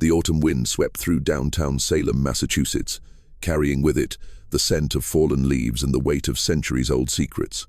The autumn wind swept through downtown Salem, Massachusetts, carrying with it the scent of fallen leaves and the weight of centuries-old secrets.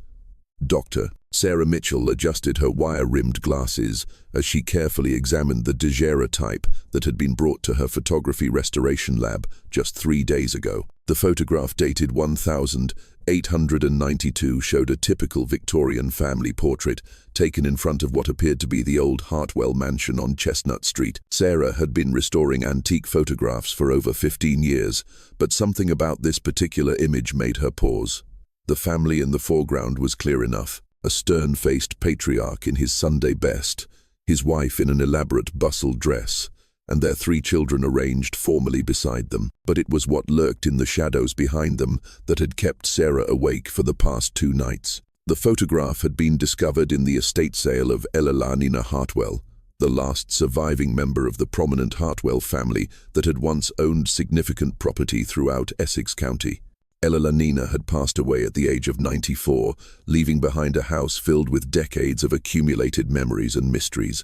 Dr. Sarah Mitchell adjusted her wire-rimmed glasses as she carefully examined the daguerreotype that had been brought to her photography restoration lab just 3 days ago. The photograph, dated 1892, showed a typical Victorian family portrait taken in front of what appeared to be the old Hartwell mansion on Chestnut Street. Sarah had been restoring antique photographs for over 15 years, but something about this particular image made her pause. The family in the foreground was clear enough: a stern-faced patriarch in his Sunday best, his wife in an elaborate bustle dress, and their 3 children arranged formally beside them. But it was what lurked in the shadows behind them that had kept Sarah awake for the past 2 nights. The photograph had been discovered in the estate sale of Elanina Hartwell, the last surviving member of the prominent Hartwell family that had once owned significant property throughout Essex County. Elanina had passed away at the age of 94, leaving behind a house filled with decades of accumulated memories and mysteries.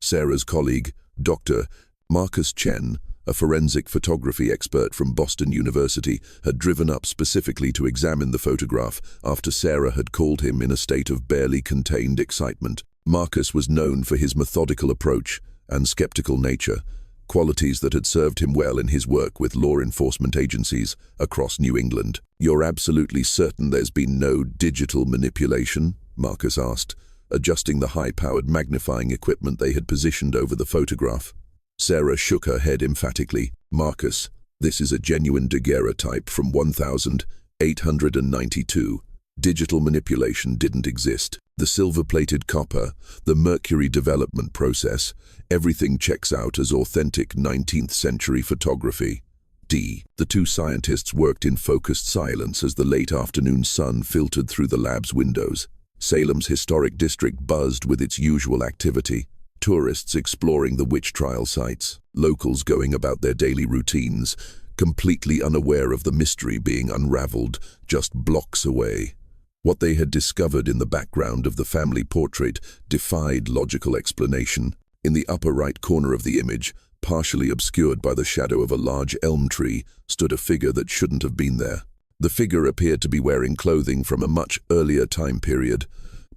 Sarah's colleague, Dr. Marcus Chen, a forensic photography expert from Boston University, had driven up specifically to examine the photograph after Sarah had called him in a state of barely contained excitement. Marcus was known for his methodical approach and skeptical nature, qualities that had served him well in his work with law enforcement agencies across New England. "You're absolutely certain there's been no digital manipulation?" Marcus asked, adjusting the high-powered magnifying equipment they had positioned over the photograph. Sarah shook her head emphatically. "Marcus, this is a genuine daguerreotype from 1892. Digital manipulation didn't exist. The silver-plated copper, the mercury development process, everything checks out as authentic 19th century photography." The 2 scientists worked in focused silence as the late afternoon sun filtered through the lab's windows. Salem's historic district buzzed with its usual activity: tourists exploring the witch trial sites, locals going about their daily routines, completely unaware of the mystery being unraveled just blocks away. What they had discovered in the background of the family portrait defied logical explanation. In the upper right corner of the image, partially obscured by the shadow of a large elm tree, stood a figure that shouldn't have been there. The figure appeared to be wearing clothing from a much earlier time period,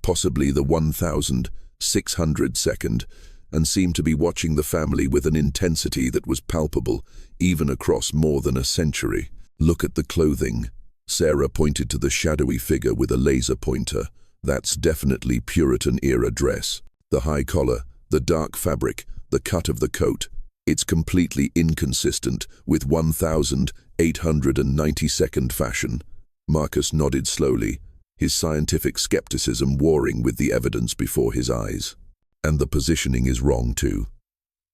possibly the 1602nd, and seemed to be watching the family with an intensity that was palpable, even across more than a century. "Look at the clothing." Sarah pointed to the shadowy figure with a laser pointer. "That's definitely Puritan-era dress. The high collar, the dark fabric, the cut of the coat. It's completely inconsistent with 1892 fashion." Marcus nodded slowly, his scientific skepticism warring with the evidence before his eyes. "And the positioning is wrong too.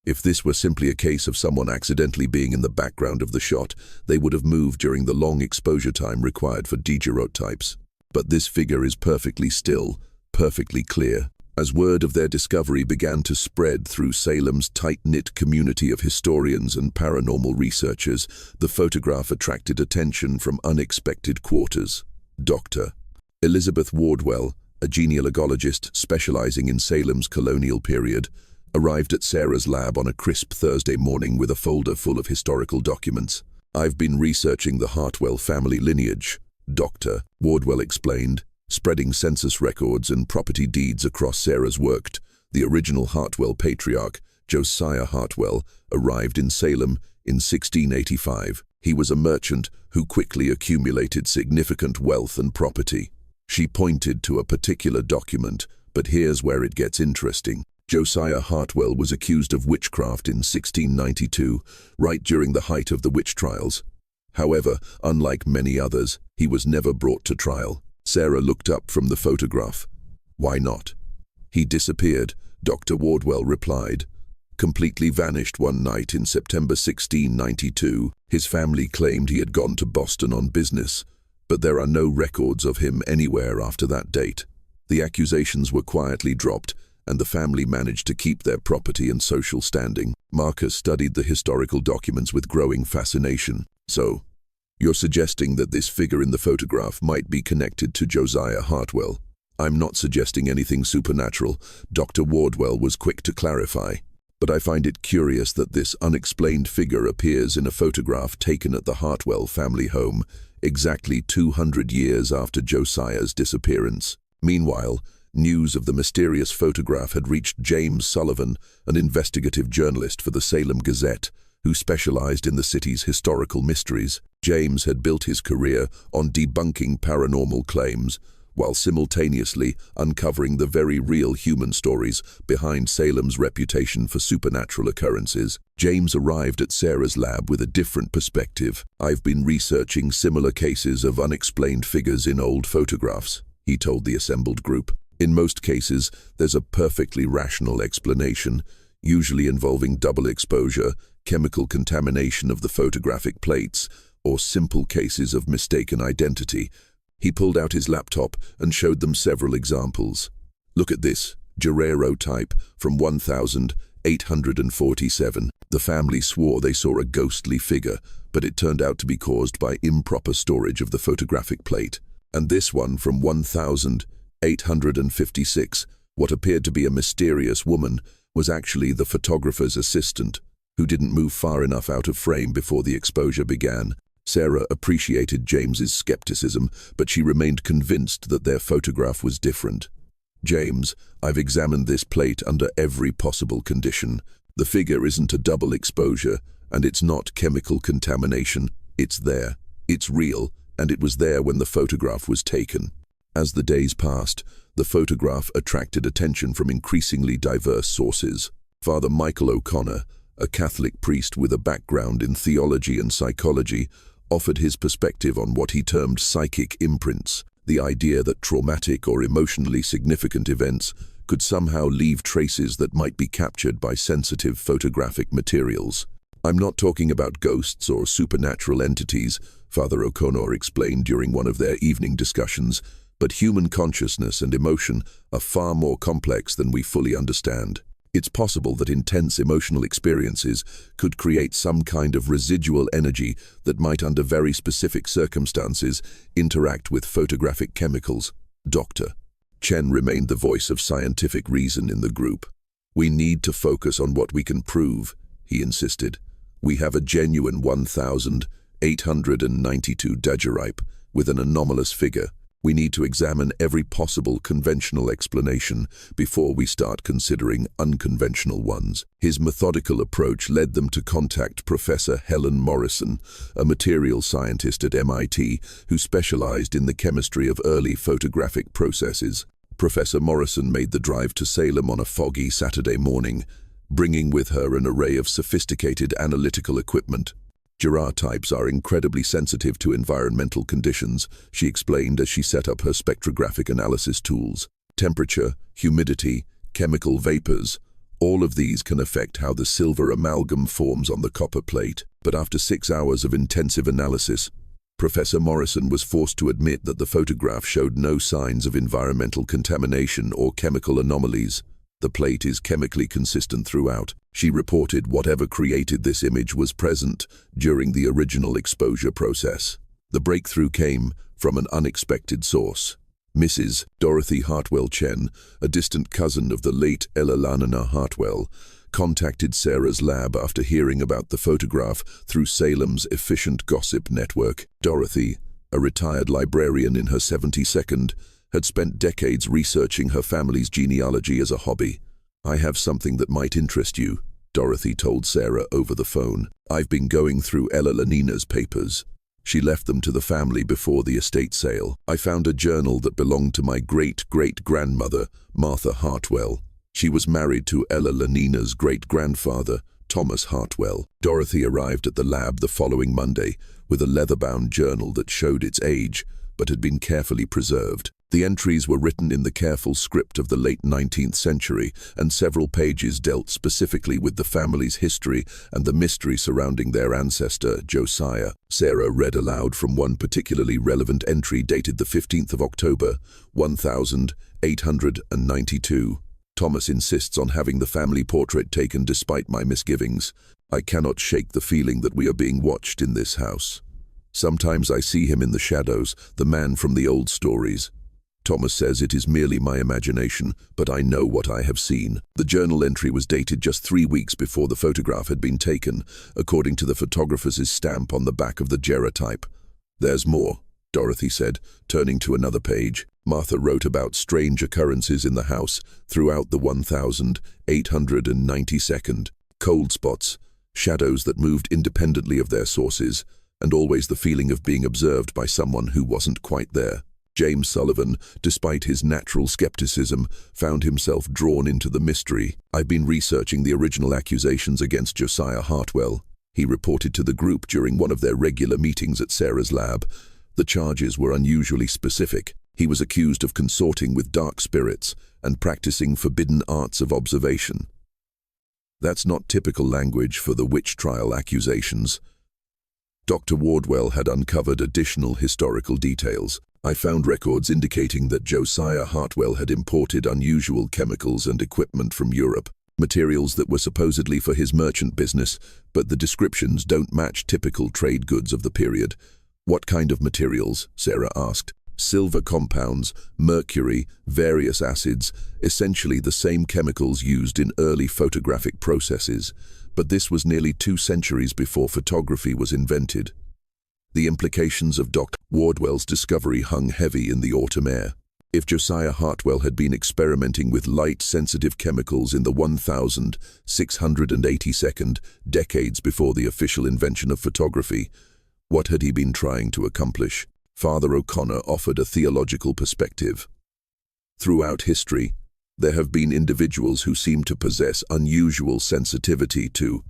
If this were simply a case of someone accidentally being in the background of the shot, they would have moved during the long exposure time required for daguerreotypes. But this figure is perfectly still, perfectly clear." As word of their discovery began to spread through Salem's tight-knit community of historians and paranormal researchers, the photograph attracted attention from unexpected quarters. Dr. Elizabeth Wardwell, a genealogist specializing in Salem's colonial period, arrived at Sarah's lab on a crisp Thursday morning with a folder full of historical documents. "I've been researching the Hartwell family lineage," Dr. Wardwell explained, spreading census records and property deeds across Sarah's work. The original Hartwell patriarch, Josiah Hartwell, arrived in Salem in 1685. He was a merchant who quickly accumulated significant wealth and property. She pointed to a particular document, but here's where it gets interesting. Josiah Hartwell was accused of witchcraft in 1692, right during the height of the witch trials. However, unlike many others, he was never brought to trial. Sarah looked up from the photograph. "Why not?" "He disappeared," Dr. Wardwell replied. "Completely vanished one night in September 1692. His family claimed he had gone to Boston on business, but there are no records of him anywhere after that date. The accusations were quietly dropped, and the family managed to keep their property and social standing." Marcus studied the historical documents with growing fascination. "So, you're suggesting that this figure in the photograph might be connected to Josiah Hartwell?" "I'm not suggesting anything supernatural," Dr. Wardwell was quick to clarify. But I find it curious that this unexplained figure appears in a photograph taken at the Hartwell family home, exactly 200 years after Josiah's disappearance. Meanwhile, news of the mysterious photograph had reached James Sullivan, an investigative journalist for the Salem Gazette, who specialized in the city's historical mysteries. James had built his career on debunking paranormal claims, while simultaneously uncovering the very real human stories behind Salem's reputation for supernatural occurrences. James arrived at Sarah's lab with a different perspective. "I've been researching similar cases of unexplained figures in old photographs," he told the assembled group. "In most cases, there's a perfectly rational explanation, usually involving double exposure, chemical contamination of the photographic plates, or simple cases of mistaken identity." He pulled out his laptop and showed them several examples. "Look at this, Guerrero type from 1847. The family swore they saw a ghostly figure, but it turned out to be caused by improper storage of the photographic plate. And this one from 1856, what appeared to be a mysterious woman, was actually the photographer's assistant, who didn't move far enough out of frame before the exposure began." Sarah appreciated James's skepticism, but she remained convinced that their photograph was different. "James, I've examined this plate under every possible condition. The figure isn't a double exposure, and it's not chemical contamination. It's there, it's real, and it was there when the photograph was taken." As the days passed, the photograph attracted attention from increasingly diverse sources. Father Michael O'Connor, a Catholic priest with a background in theology and psychology, offered his perspective on what he termed psychic imprints, the idea that traumatic or emotionally significant events could somehow leave traces that might be captured by sensitive photographic materials. "I'm not talking about ghosts or supernatural entities," Father O'Connor explained during one of their evening discussions, "but human consciousness and emotion are far more complex than we fully understand. It's possible that intense emotional experiences could create some kind of residual energy that might, under very specific circumstances, interact with photographic chemicals." Dr. Chen remained the voice of scientific reason in the group. "We need to focus on what we can prove," he insisted. "We have a genuine 1892 daguerreotype with an anomalous figure. We need to examine every possible conventional explanation before we start considering unconventional ones." His methodical approach led them to contact Professor Helen Morrison, a material scientist at MIT who specialized in the chemistry of early photographic processes. Professor Morrison made the drive to Salem on a foggy Saturday morning, bringing with her an array of sophisticated analytical equipment. "Daguerreotypes are incredibly sensitive to environmental conditions," she explained as she set up her spectrographic analysis tools. "Temperature, humidity, chemical vapors, all of these can affect how the silver amalgam forms on the copper plate." But after 6 hours of intensive analysis, Professor Morrison was forced to admit that the photograph showed no signs of environmental contamination or chemical anomalies. "The plate is chemically consistent throughout," she reported. "Whatever created this image was present during the original exposure process." The breakthrough came from an unexpected source. Mrs. Dorothy Hartwell Chen, a distant cousin of the late Ella Hartwell, contacted Sarah's lab after hearing about the photograph through Salem's efficient gossip network. Dorothy, a retired librarian in her 72nd, had spent decades researching her family's genealogy as a hobby. "I have something that might interest you," Dorothy told Sarah over the phone. "I've been going through Ella Lanina's papers. She left them to the family before the estate sale. I found a journal that belonged to my great-great-grandmother, Martha Hartwell. She was married to Ella Lanina's great-grandfather, Thomas Hartwell." Dorothy arrived at the lab the following Monday with a leather-bound journal that showed its age, but had been carefully preserved. The entries were written in the careful script of the late 19th century, and several pages dealt specifically with the family's history and the mystery surrounding their ancestor, Josiah. Sarah read aloud from one particularly relevant entry dated the 15th of October, 1892. "Thomas insists on having the family portrait taken despite my misgivings. I cannot shake the feeling that we are being watched in this house. Sometimes I see him in the shadows, the man from the old stories. Thomas says it is merely my imagination, but I know what I have seen. The journal entry was dated just 3 weeks before the photograph had been taken, according to the photographer's stamp on the back of the daguerreotype. There's more, Dorothy said, turning to another page. Martha wrote about strange occurrences in the house throughout the 1892nd. Cold spots, shadows that moved independently of their sources, and always the feeling of being observed by someone who wasn't quite there. James Sullivan, despite his natural skepticism, found himself drawn into the mystery. I've been researching the original accusations against Josiah Hartwell, he reported to the group during one of their regular meetings at Sarah's lab. The charges were unusually specific. He was accused of consorting with dark spirits and practicing forbidden arts of observation. That's not typical language for the witch trial accusations. Dr. Wardwell had uncovered additional historical details. I found records indicating that Josiah Hartwell had imported unusual chemicals and equipment from Europe, materials that were supposedly for his merchant business, but the descriptions don't match typical trade goods of the period. What kind of materials? Sarah asked. Silver compounds, mercury, various acids, essentially the same chemicals used in early photographic processes, but this was nearly 2 centuries before photography was invented. The implications of Dr. Wardwell's discovery hung heavy in the autumn air. If Josiah Hartwell had been experimenting with light-sensitive chemicals in the 1682nd, decades before the official invention of photography, what had he been trying to accomplish? Father O'Connor offered a theological perspective. Throughout history, there have been individuals who seem to possess unusual sensitivity to,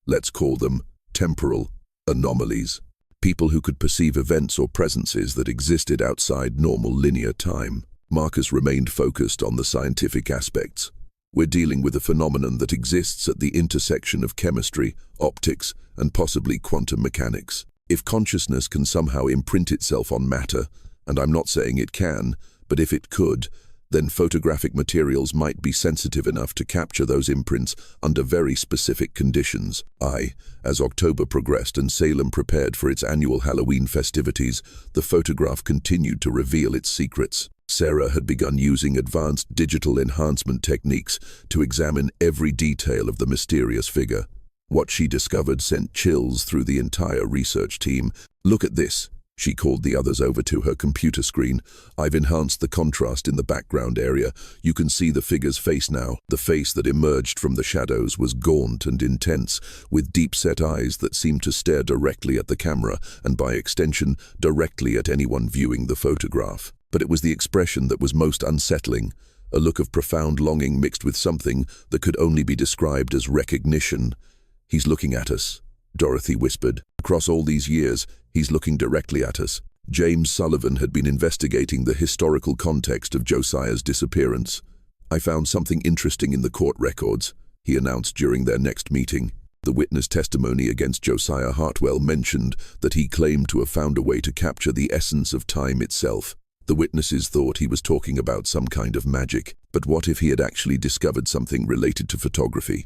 let's call them, temporal anomalies. People who could perceive events or presences that existed outside normal linear time. Marcus remained focused on the scientific aspects. We're dealing with a phenomenon that exists at the intersection of chemistry, optics, and possibly quantum mechanics. If consciousness can somehow imprint itself on matter, and I'm not saying it can, but if it could, then photographic materials might be sensitive enough to capture those imprints under very specific conditions. As October progressed and Salem prepared for its annual Halloween festivities, the photograph continued to reveal its secrets. Sarah had begun using advanced digital enhancement techniques to examine every detail of the mysterious figure. What she discovered sent chills through the entire research team. Look at this. She called the others over to her computer screen. I've enhanced the contrast in the background area. You can see the figure's face now. The face that emerged from the shadows was gaunt and intense, with deep-set eyes that seemed to stare directly at the camera, and by extension, directly at anyone viewing the photograph. But it was the expression that was most unsettling, a look of profound longing mixed with something that could only be described as recognition. He's looking at us, Dorothy whispered. Across all these years, he's looking directly at us. James Sullivan had been investigating the historical context of Josiah's disappearance. I found something interesting in the court records, he announced during their next meeting. The witness testimony against Josiah Hartwell mentioned that he claimed to have found a way to capture the essence of time itself. The witnesses thought he was talking about some kind of magic, but what if he had actually discovered something related to photography?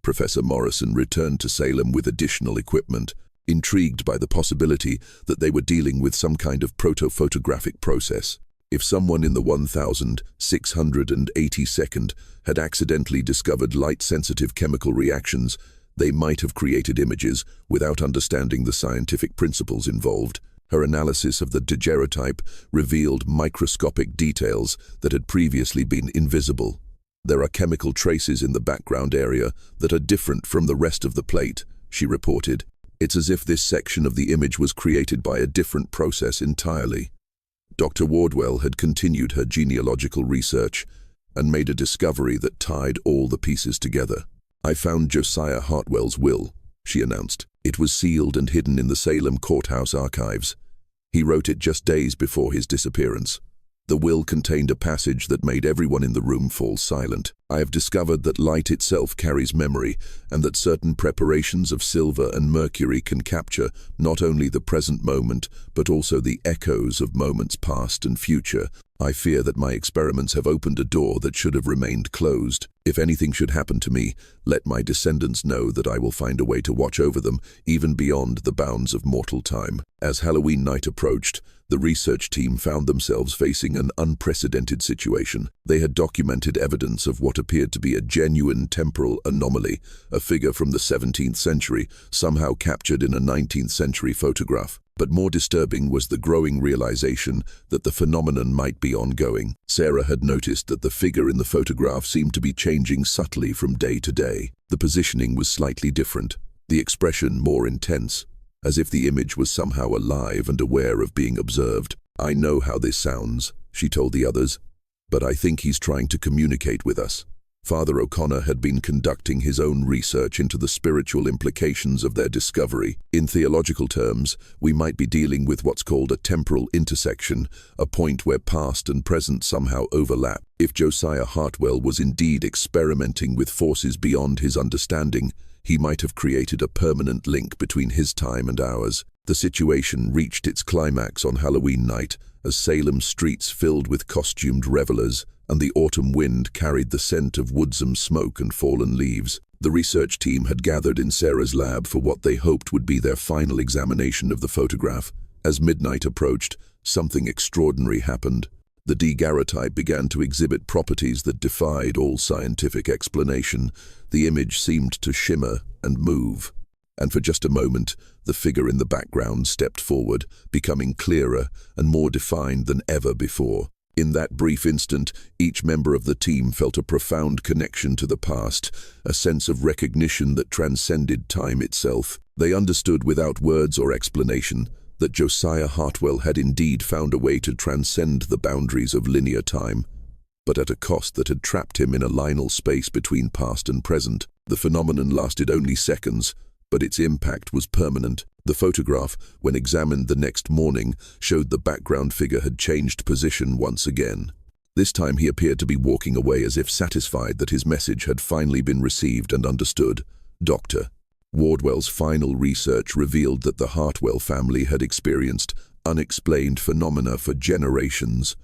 Professor Morrison returned to Salem with additional equipment, intrigued by the possibility that they were dealing with some kind of proto-photographic process. If someone in the 1682nd had accidentally discovered light-sensitive chemical reactions, they might have created images without understanding the scientific principles involved. Her analysis of the daguerreotype revealed microscopic details that had previously been invisible. There are chemical traces in the background area that are different from the rest of the plate, she reported. It's as if this section of the image was created by a different process entirely. Dr. Wardwell had continued her genealogical research and made a discovery that tied all the pieces together. I found Josiah Hartwell's will, she announced. It was sealed and hidden in the Salem courthouse archives. He wrote it just days before his disappearance. The will contained a passage that made everyone in the room fall silent. I have discovered that light itself carries memory, and that certain preparations of silver and mercury can capture not only the present moment, but also the echoes of moments past and future. I fear that my experiments have opened a door that should have remained closed. If anything should happen to me, let my descendants know that I will find a way to watch over them, even beyond the bounds of mortal time. As Halloween night approached, the research team found themselves facing an unprecedented situation. They had documented evidence of what appeared to be a genuine temporal anomaly, a figure from the 17th century, somehow captured in a 19th century photograph. But more disturbing was the growing realization that the phenomenon might be ongoing. Sarah had noticed that the figure in the photograph seemed to be changing subtly from day to day. The positioning was slightly different, the expression more intense, as if the image was somehow alive and aware of being observed. "I know how this sounds," she told the others, "but I think he's trying to communicate with us." Father O'Connor had been conducting his own research into the spiritual implications of their discovery. In theological terms, we might be dealing with what's called a temporal intersection, a point where past and present somehow overlap. If Josiah Hartwell was indeed experimenting with forces beyond his understanding, he might have created a permanent link between his time and ours. The situation reached its climax on Halloween night, as Salem's streets filled with costumed revelers, and the autumn wind carried the scent of woodsome smoke and fallen leaves. The research team had gathered in Sarah's lab for what they hoped would be their final examination of the photograph. As midnight approached, something extraordinary happened. The daguerreotype began to exhibit properties that defied all scientific explanation. The image seemed to shimmer and move. And for just a moment, the figure in the background stepped forward, becoming clearer and more defined than ever before. In that brief instant, each member of the team felt a profound connection to the past, a sense of recognition that transcended time itself. They understood without words or explanation that Josiah Hartwell had indeed found a way to transcend the boundaries of linear time, but at a cost that had trapped him in a liminal space between past and present. The phenomenon lasted only seconds, but its impact was permanent. The photograph, when examined the next morning, showed the background figure had changed position once again. This time he appeared to be walking away as if satisfied that his message had finally been received and understood. Dr. Wardwell's final research revealed that the Hartwell family had experienced unexplained phenomena for generations,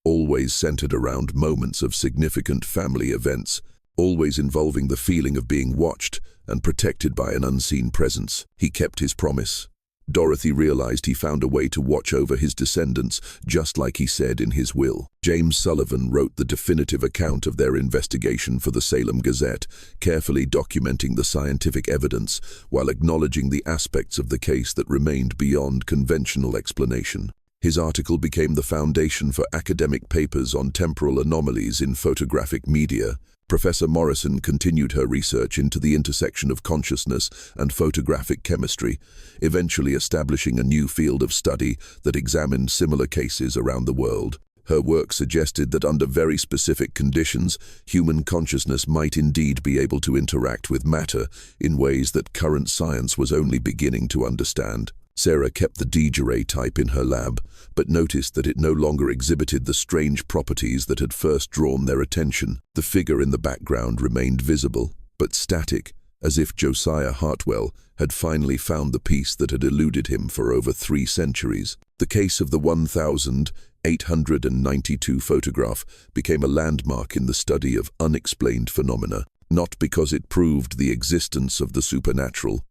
always centered around moments of significant family events, always involving the feeling of being watched and protected by an unseen presence. He kept his promise. Dorothy realized he found a way to watch over his descendants, just like he said in his will. James Sullivan wrote the definitive account of their investigation for the Salem Gazette, carefully documenting the scientific evidence while acknowledging the aspects of the case that remained beyond conventional explanation. His article became the foundation for academic papers on temporal anomalies in photographic media. Professor Morrison continued her research into the intersection of consciousness and photographic chemistry, eventually establishing a new field of study that examined similar cases around the world. Her work suggested that under very specific conditions, human consciousness might indeed be able to interact with matter in ways that current science was only beginning to understand. Sarah kept the daguerreotype in her lab, but noticed that it no longer exhibited the strange properties that had first drawn their attention. The figure in the background remained visible, but static, as if Josiah Hartwell had finally found the piece that had eluded him for over 3 centuries. The case of the 1892 photograph became a landmark in the study of unexplained phenomena, not because it proved the existence of the supernatural,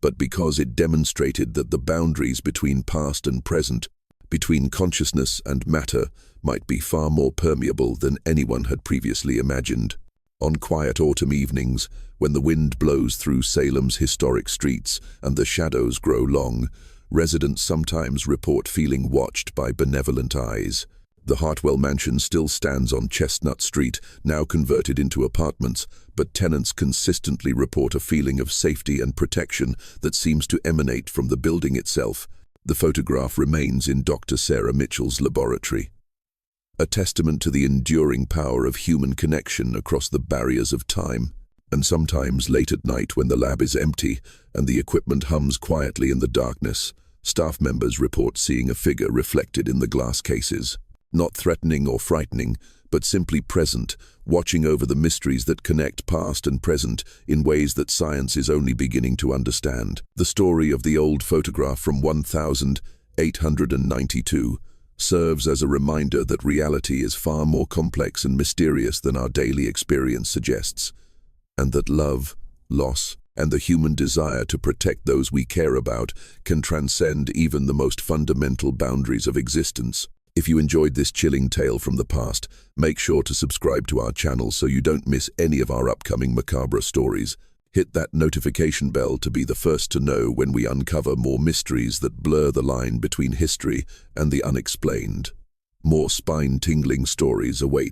but because it demonstrated that the boundaries between past and present, between consciousness and matter, might be far more permeable than anyone had previously imagined. On quiet autumn evenings, when the wind blows through Salem's historic streets and the shadows grow long, residents sometimes report feeling watched by benevolent eyes. The Hartwell mansion still stands on Chestnut Street, now converted into apartments, but tenants consistently report a feeling of safety and protection that seems to emanate from the building itself. The photograph remains in Dr. Sarah Mitchell's laboratory, a testament to the enduring power of human connection across the barriers of time. And sometimes late at night, when the lab is empty and the equipment hums quietly in the darkness, staff members report seeing a figure reflected in the glass cases. Not threatening or frightening, but simply present, watching over the mysteries that connect past and present in ways that science is only beginning to understand. The story of the old photograph from 1892, serves as a reminder that reality is far more complex and mysterious than our daily experience suggests, and that love, loss, and the human desire to protect those we care about can transcend even the most fundamental boundaries of existence. If you enjoyed this chilling tale from the past, make sure to subscribe to our channel so you don't miss any of our upcoming macabre stories. Hit that notification bell to be the first to know when we uncover more mysteries that blur the line between history and the unexplained. More spine-tingling stories await.